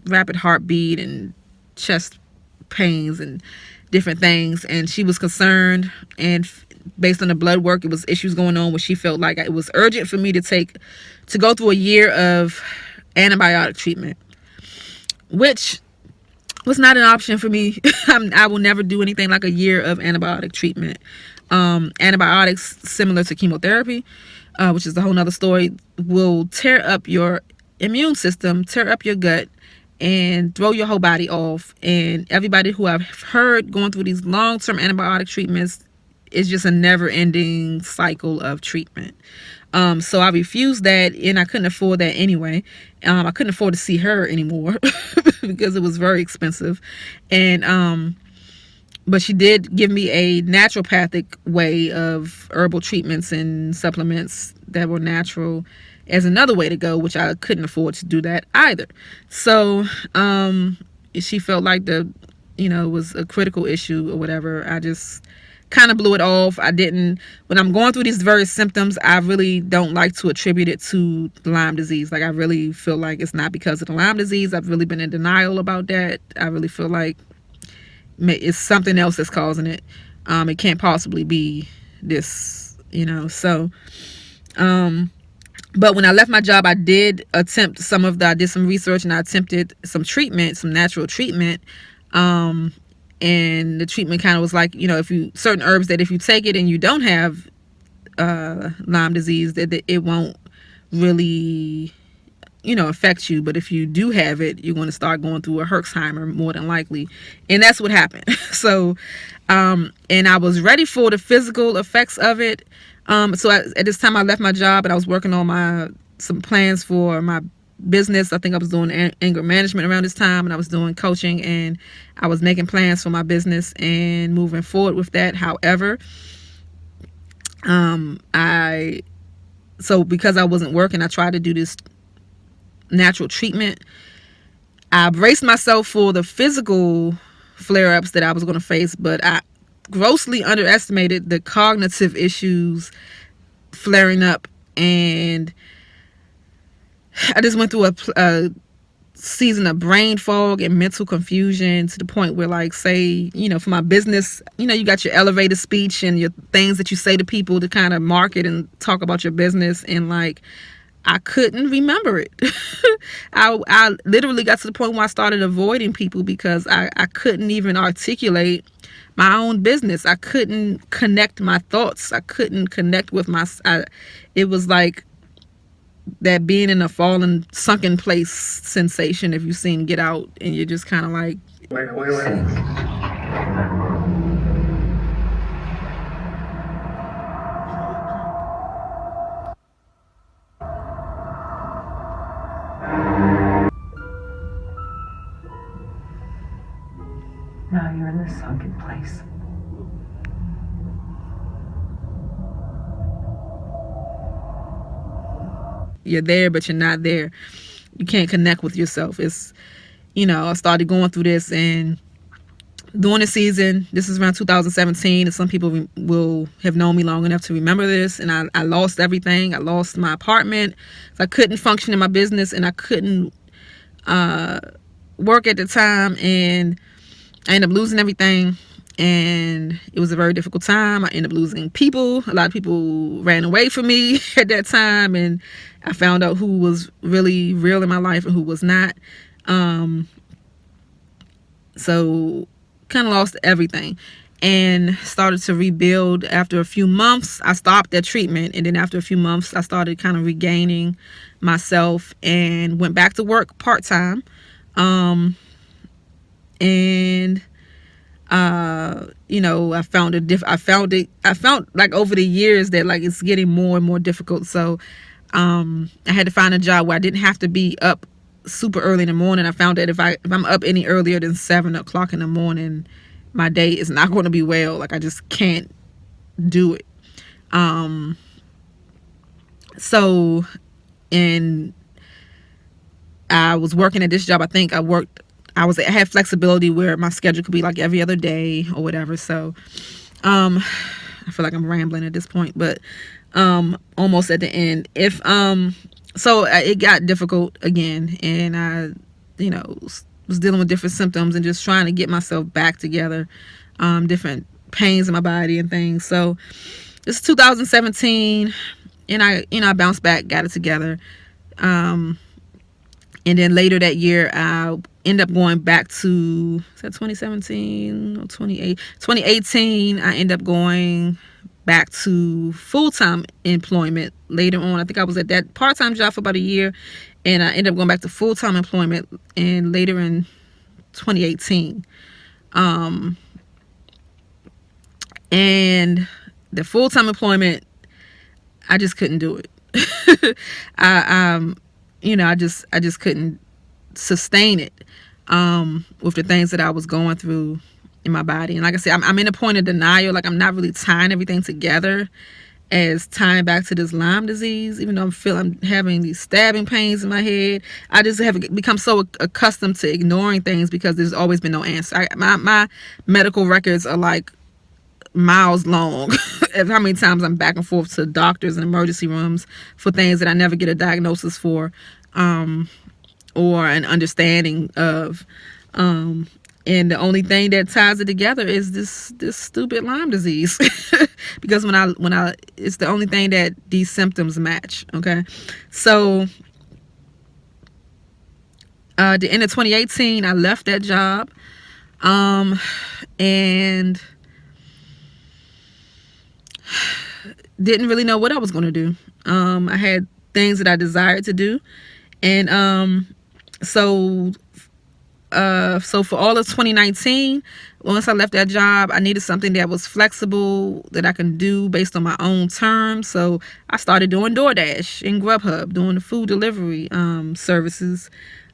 rapid heartbeat and chest pains and different things. And she was concerned, and based on the blood work, it was issues going on where she felt like it was urgent for me to go through a year of antibiotic treatment, which was not an option for me. I will never do anything like a year of antibiotic treatment. Antibiotics, similar to chemotherapy, which is a whole nother story, will tear up your immune system, tear up your gut, and throw your whole body off. And everybody who I've heard going through these long-term antibiotic treatments, is just a never-ending cycle of treatment. So I refused that, and I couldn't afford that anyway. I couldn't afford to see her anymore because it was very expensive. And but she did give me a naturopathic way of herbal treatments and supplements that were natural as another way to go, which I couldn't afford to do that either. So she felt like it was a critical issue or whatever. I just kind of blew it off. When I'm going through these various symptoms, I really don't like to attribute it to Lyme disease. Like, I really feel like it's not because of the Lyme disease. I've really been in denial about that. I really feel like it's something else that's causing it. It can't possibly be this, so but when I left my job, I did attempt I did some research, and I attempted some treatment, some natural treatment. And the treatment kind of was like, if you certain herbs that if you take it and you don't have Lyme disease, that it won't really affect you, but if you do have it, you're going to start going through a Herxheimer more than likely. And that's what happened. So and I was ready for the physical effects of it. So at this time I left my job and I was working on some plans for my business. I think I was doing anger management around this time, and I was doing coaching, and I was making plans for my business and moving forward with that. However, because I wasn't working, I tried to do this natural treatment. I braced myself for the physical flare-ups that I was going to face, but I grossly underestimated the cognitive issues flaring up, and I just went through a season of brain fog and mental confusion to the point where, like, say, for my business, you got your elevator speech and your things that you say to people to kind of market and talk about your business, and like I couldn't remember it. I literally got to the point where I started avoiding people because I couldn't even articulate my own business. I couldn't connect my thoughts. I couldn't connect with it was like that being in a fallen, sunken place sensation. If you've seen Get Out, and you're just kind of like, wait. Now you're in this sunken place. you're there, but you're not there. You can't connect with yourself. It's, I started going through this, and during the season, this is around 2017, and some people will have known me long enough to remember this, and I lost everything. I lost my apartment. So I couldn't function in my business, and I couldn't work at the time, and I ended up losing everything, and it was a very difficult time. I ended up losing people. A lot of people ran away from me at that time, and I found out who was really real in my life and who was not. So kind of lost everything and started to rebuild. After a few months, I stopped that treatment, and then after a few months, I started kind of regaining myself and went back to work part-time. I found like over the years that like it's getting more and more difficult. So I had to find a job where I didn't have to be up super early in the morning. I found that if I'm up any earlier than 7 o'clock in the morning, my day is not going to be well. Like I just can't do it. And I was working at this job. I think I had flexibility where my schedule could be like every other day or whatever. So I feel like I'm rambling at this point, but almost at the end. So it got difficult again, and I was dealing with different symptoms and just trying to get myself back together, different pains in my body and things. So it's 2017, and I bounced back, got it together. And then later that year, I ended up going back to, is that 2017 or 2018? I ended up going back to full-time employment later on. I think I was at that part-time job for about a year, and I ended up going back to full-time employment and later in 2018. And the full-time employment, I just couldn't do it. I just couldn't sustain it with the things that I was going through in my body. And like I said, I'm in a point of denial. Like I'm not really tying everything together as tying back to this Lyme disease, even though I'm having these stabbing pains in my head. I just have become so accustomed to ignoring things because there's always been no answer. My medical records are like miles long of how many times I'm back and forth to doctors and emergency rooms for things that I never get a diagnosis for, or an understanding of. And the only thing that ties it together is this stupid Lyme disease, because when I it's the only thing that these symptoms match. Okay, so at the end of 2018, I left that job. And didn't really know what I was going to do. I had things that I desired to do. And so for all of 2019, once I left that job, I needed something that was flexible, that I can do based on my own terms. So I started doing DoorDash and Grubhub, doing the food delivery services.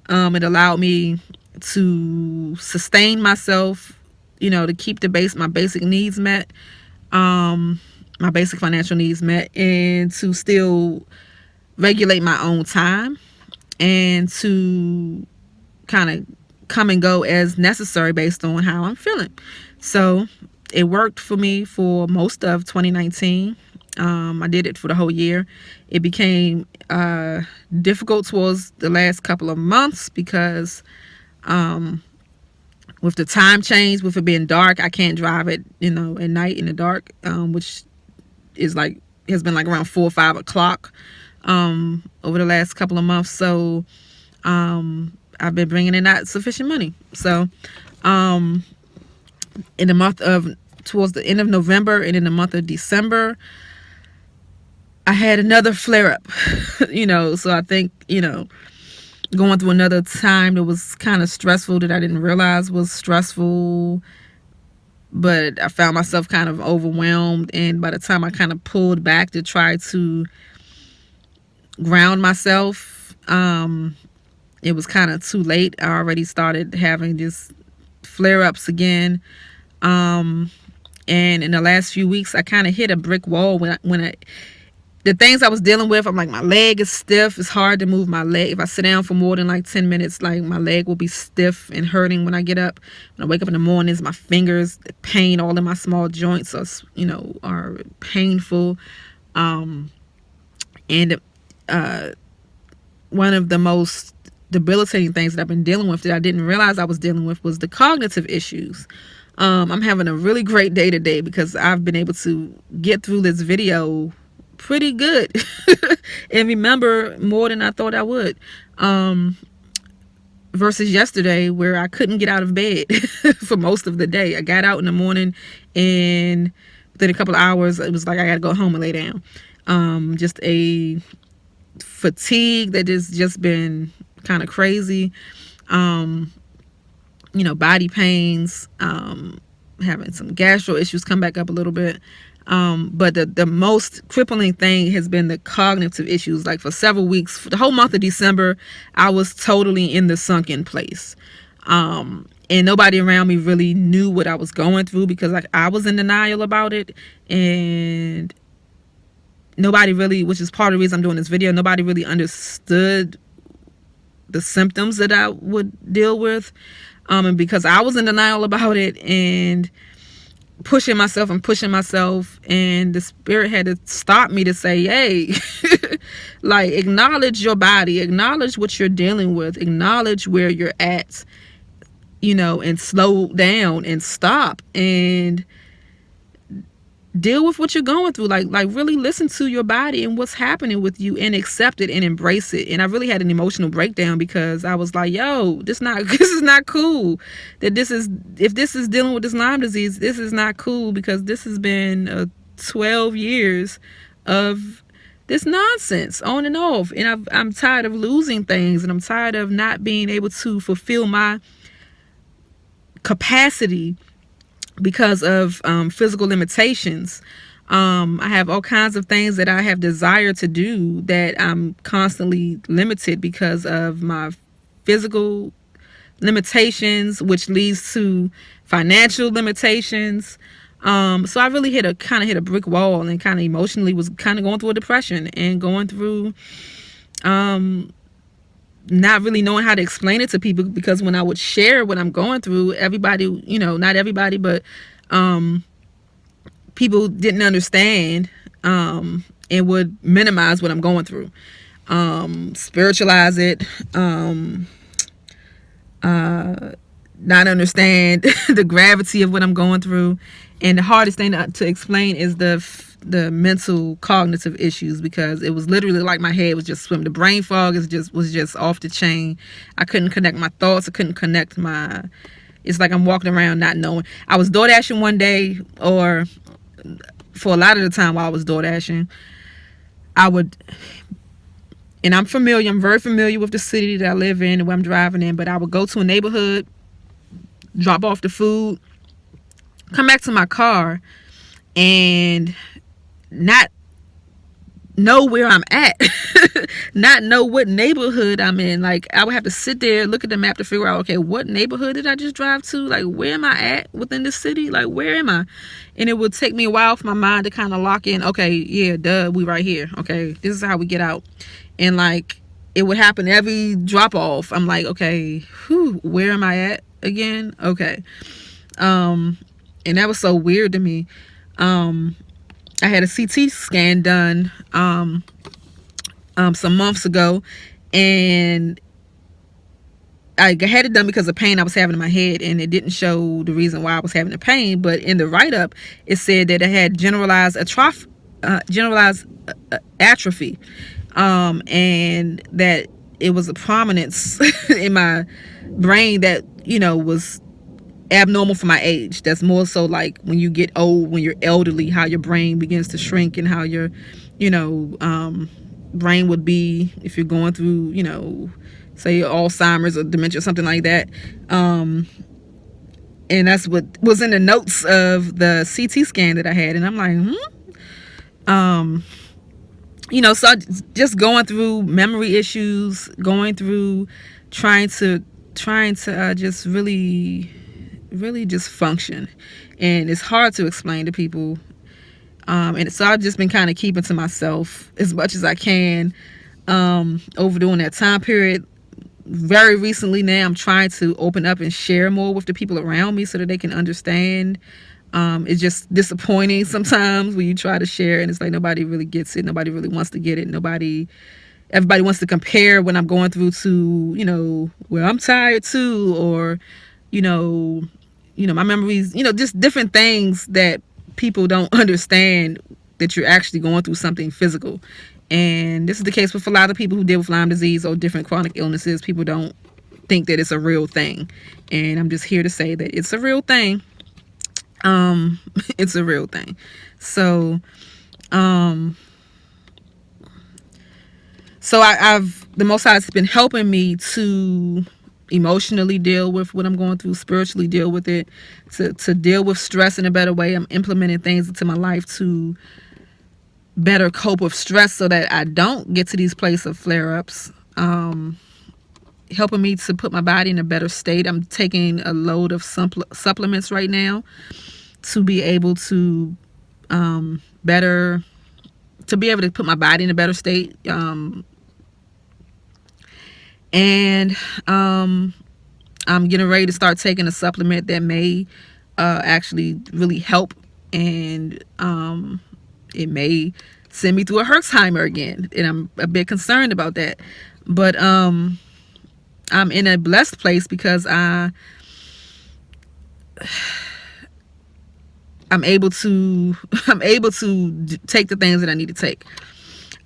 It allowed me to sustain myself, to keep my basic needs met, my basic financial needs met, and to still regulate my own time, and to kind of come and go as necessary based on how I'm feeling. So it worked for me for most of 2019. I did it for the whole year. It became difficult towards the last couple of months because with the time change, with it being dark, I can't drive it, at night in the dark, which is has been around 4 or 5 o'clock over the last couple of months. So I've been bringing in not sufficient money. So in the month of, towards the end of November and in the month of December, I had another flare up. So I think, going through another time that was kind of stressful, that I didn't realize was stressful, but I found myself kind of overwhelmed. And by the time I kind of pulled back to try to ground myself, it was kind of too late. I already started having just flare-ups again. And in the last few weeks, I kind of hit a brick wall when the things I was dealing with. I'm like, my leg is stiff. It's hard to move my leg. If I sit down for more than 10 minutes, my leg will be stiff and hurting when I get up. When I wake up in the mornings, my fingers, the pain, all in my small joints are painful. And one of the most debilitating things that I've been dealing with that I didn't realize I was dealing with was the cognitive issues. I'm having a really great day today because I've been able to get through this video pretty good and remember more than I thought I would, versus yesterday where I couldn't get out of bed for most of the day. I got out in the morning, and within a couple of hours it was like I gotta go home and lay down. Just a fatigue that has just been kind of crazy. Body pains, having some gastro issues come back up a little bit. But the most crippling thing has been the cognitive issues. For several weeks, for the whole month of December, I was totally in the sunken place. And nobody around me really knew what I was going through because I was in denial about it. And nobody really, which is part of the reason I'm doing this video, nobody really understood the symptoms that I would deal with. And because I was in denial about it and pushing myself, and the spirit had to stop me to say, hey, acknowledge your body, acknowledge what you're dealing with, acknowledge where you're at, and slow down and stop and deal with what you're going through. Really listen to your body and what's happening with you and accept it and embrace it. And I really had an emotional breakdown because I was like, yo, this is not cool. If this is dealing with this Lyme disease, this is not cool, because this has been 12 years of this nonsense on and off. And I'm tired of losing things, and I'm tired of not being able to fulfill my capacity because of physical limitations. I have all kinds of things that I have desire to do that I'm constantly limited because of my physical limitations, which leads to financial limitations. So I really hit a brick wall, and kind of emotionally was kind of going through a depression and going through not really knowing how to explain it to people, because when I would share what I'm going through, everybody, not everybody, but people didn't understand, and would minimize what I'm going through, spiritualize it, not understand the gravity of what I'm going through. And the hardest thing to explain is the mental cognitive issues, because it was literally like my head was just swimming. The brain fog was just off the chain. I couldn't connect my thoughts. I couldn't connect It's like I'm walking around not knowing. I was door dashing one day, or for a lot of the time while I was door dashing, I would, and I'm very familiar with the city that I live in and where I'm driving in, but I would go to a neighborhood, drop off the food, come back to my car, and not know where I'm at, not know what neighborhood I'm in. Like, I would have to sit there, look at the map to figure out, okay, what neighborhood did I just drive to? Like, where am I at within the city? Like, where am I? And it would take me a while for my mind to kind of lock in. Okay, yeah, duh, we right here. Okay, this is how we get out. And like, it would happen every drop off. I'm like, okay, where am I at again? Okay. And that was so weird to me. I had a CT scan done some months ago, and I had it done because of pain I was having in my head, and it didn't show the reason why I was having the pain. But in the write-up, it said that I had generalized atrophy, and that it was a prominence in my brain that, was abnormal for my age. That's more so like when you get old, when you're elderly, how your brain begins to shrink, and how your brain would be if you're going through, say Alzheimer's or dementia or something like that. And that's what was in the notes of the CT scan that I had. And I'm like, so just going through memory issues, going through trying to just really just function. And it's hard to explain to people. And so I've just been kind of keeping to myself as much as I can over during that time period. Very recently now, I'm trying to open up and share more with the people around me so that they can understand. It's just disappointing sometimes when you try to share and it's like nobody really gets it. Nobody really wants to get it. Everybody wants to compare when I'm going through to, where I'm tired too, or, my memories, just different things that people don't understand, that you're actually going through something physical. And this is the case with a lot of people who deal with Lyme disease or different chronic illnesses. People don't think that it's a real thing. And I'm just here to say that it's a real thing. It's a real thing. So, the Most High has been helping me to emotionally deal with what I'm going through, spiritually deal with it, to deal with stress in a better way. I'm implementing things into my life to better cope with stress so that I don't get to these places of flare-ups. Helping me to put my body in a better state. I'm taking a load of supplements right now to be able to be able to put my body in a better state. And I'm getting ready to start taking a supplement that may actually really help, and it may send me through a Herxheimer again, and I'm a bit concerned about that. But I'm in a blessed place because I'm able to take the things that I need to take.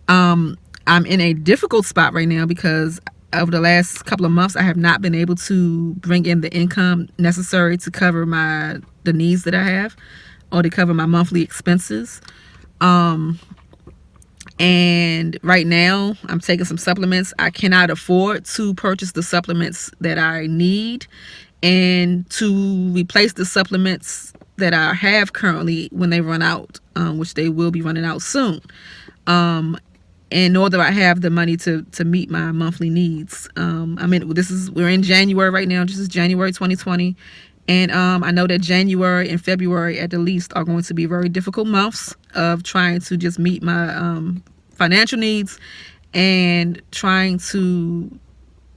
I'm in a difficult spot right now because over the last couple of months I have not been able to bring in the income necessary to cover the needs that I have, or to cover my monthly expenses. And right now I'm taking some supplements. I cannot afford to purchase the supplements that I need and to replace the supplements that I have currently when they run out, which they will be running out soon. And nor do I have the money to meet my monthly needs. We're in January right now. This is January 2020. And I know that January and February at the least are going to be very difficult months of trying to just meet my financial needs and trying to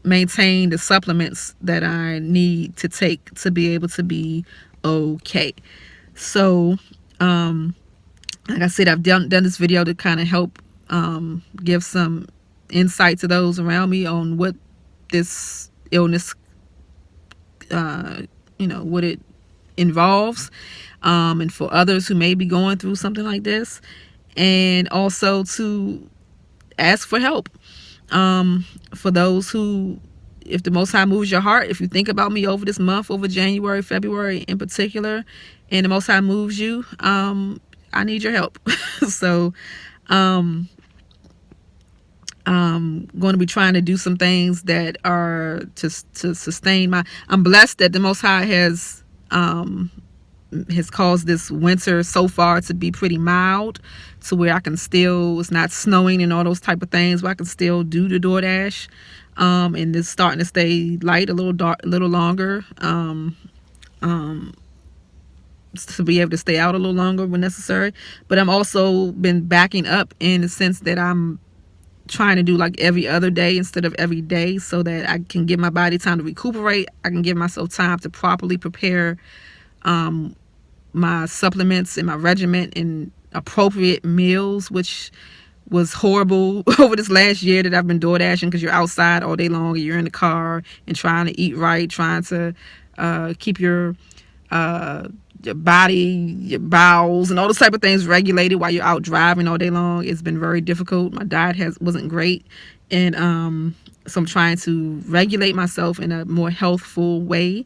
maintain the supplements that I need to take to be able to be okay. So, like I said, I've done this video to kind of help give some insight to those around me on what this illness, what it involves, and for others who may be going through something like this, and also to ask for help for those who if the Most High moves your heart, if you think about me over this month, over January, February in particular, and the Most High moves you, I need your help. So going to be trying to do some things that are to sustain my. I'm blessed that the Most High has caused this winter so far to be pretty mild, to where I can still, it's not snowing and all those type of things, but I can still do the DoorDash, and it's starting to stay light a little longer, to be able to stay out a little longer when necessary. But I'm also been backing up in the sense that I'm trying to do like every other day instead of every day, so that I can give my body time to recuperate. I can give myself time to properly prepare my supplements and my regimen and appropriate meals, which was horrible over this last year that I've been door dashing, because you're outside all day long and you're in the car and trying to eat right, trying to keep your body, your bowels, and all those type of things regulated while you're out driving all day long. It's been very difficult. My diet wasn't great, and so I'm trying to regulate myself in a more healthful way,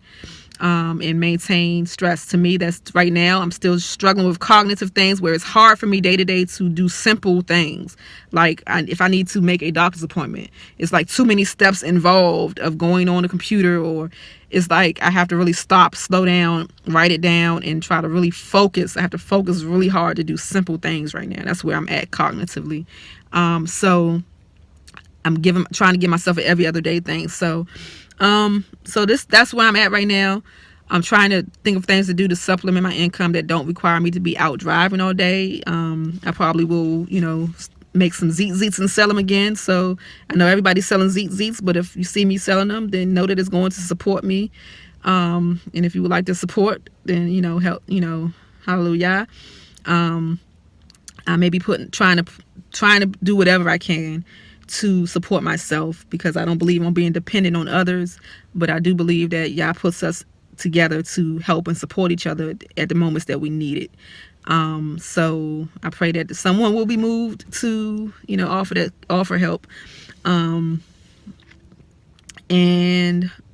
and maintain stress. To me, that's right now, I'm still struggling with cognitive things where it's hard for me day to day to do simple things. Like if I need to make a doctor's appointment, it's like too many steps involved of going on the computer, or it's like I have to really stop, slow down, write it down, and try to really focus. I have to focus really hard to do simple things right now. That's where I'm at cognitively. So I'm trying to give myself an every other day thing. So that's where I'm at right now. I'm trying to think of things to do to supplement my income that don't require me to be out driving all day. I probably will, make some zeets and sell them again. So I know everybody's selling zeets, but if you see me selling them, then know that it's going to support me. And if you would like to support, then, help, hallelujah. I may be trying to do whatever I can to support myself, because I don't believe on being dependent on others, but I do believe that Yah puts us together to help and support each other at the moments that we need it. So I pray that someone will be moved to, offer help. And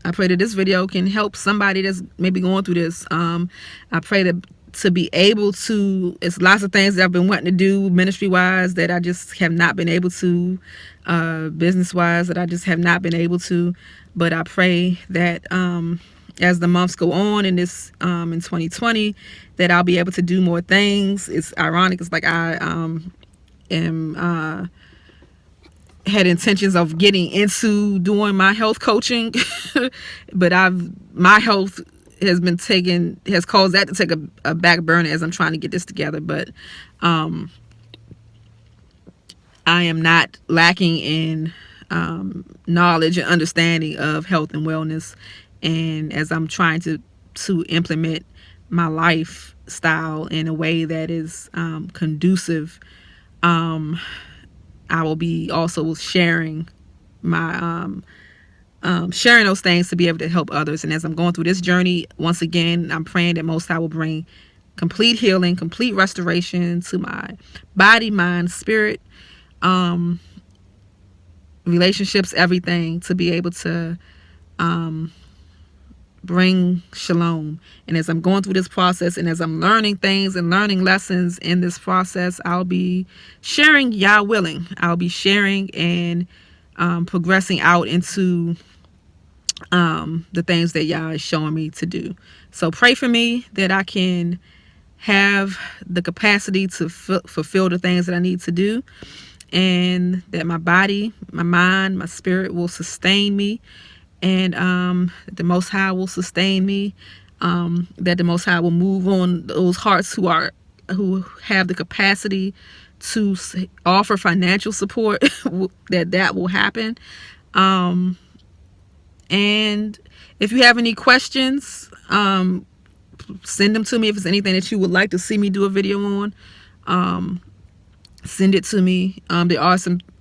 I pray that this video can help somebody that's maybe going through this. I pray that to be able to, it's lots of things that I've been wanting to do ministry wise that I just have not been able to, business wise that I just have not been able to. But I pray that as the months go on in this in 2020, that I'll be able to do more things. It's ironic, it's like I am had intentions of getting into doing my health coaching, but my health has caused that to take a back burner as I'm trying to get this together. But I am not lacking in knowledge and understanding of health and wellness, and as I'm trying to implement my lifestyle in a way that is conducive, I will be also sharing my sharing those things to be able to help others. And as I'm going through this journey, once again, I'm praying that Most High will bring complete healing, complete restoration to my body, mind, spirit, relationships, everything, to be able to bring shalom. And as I'm going through this process, and as I'm learning things and learning lessons in this process, I'll be sharing, Yah willing. I'll be sharing and progressing out into the things that Yah is showing me to do. So pray for me that I can have the capacity to fulfill the things that I need to do, and that my body, my mind, my spirit will sustain me, and that the Most High will sustain me, that the Most High will move on those hearts who have the capacity to offer financial support, that will happen. And if you have any questions, send them to me. If it's anything that you would like to see me do a video on, send it to me. There are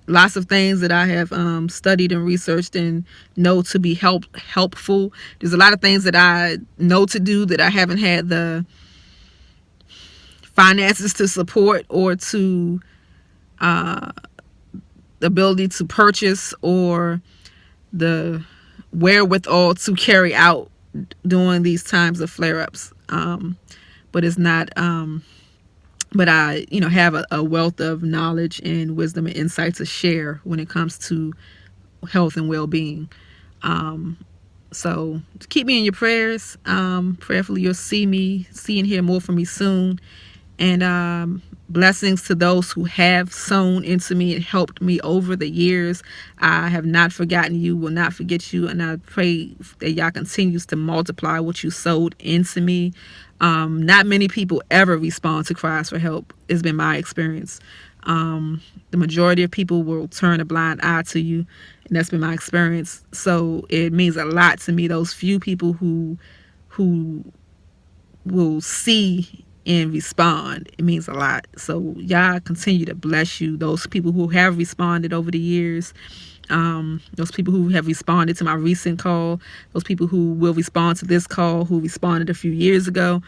lots of things that I have studied and researched and know to be helpful. There's a lot of things that I know to do that I haven't had the finances to support, or to the ability to purchase, or the wherewithal to carry out during these times of flare-ups. But it's not. But I, have a wealth of knowledge and wisdom and insight to share when it comes to health and well-being. So keep me in your prayers. Prayerfully, you'll see and hear more from me soon. And blessings to those who have sown into me and helped me over the years. I have not forgotten you, will not forget you, and I pray that Yah continues to multiply what you sowed into me. Not many people ever respond to cries for help. It's been my experience. The majority of people will turn a blind eye to you, and that's been my experience. So it means a lot to me, those few people who will see and respond. It means a lot. So Yah continue to bless you. Those people who have responded over the years, those people who have responded to my recent call, those people who will respond to this call, who responded a few years ago.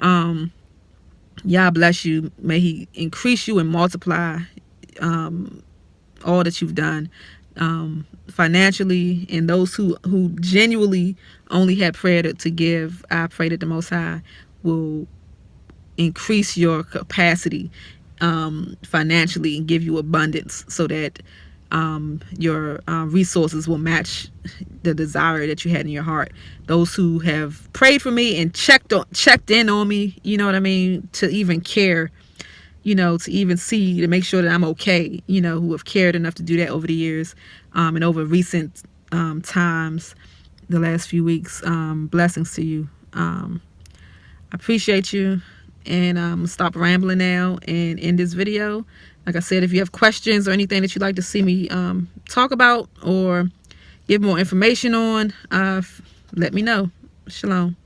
Yah bless you. May He increase you and multiply all that you've done financially. And those who genuinely only had prayer to give, I pray that the Most High will increase your capacity financially and give you abundance, so that your resources will match the desire that you had in your heart. Those who have prayed for me and checked in on me, you know what I mean, to even care, to even see, to make sure that I'm okay, who have cared enough to do that over the years, and over recent times, the last few weeks. Blessings to you. I appreciate you. And stop rambling now and end this video. Like I said, if you have questions or anything that you'd like to see me talk about or give more information on, let me know. Shalom.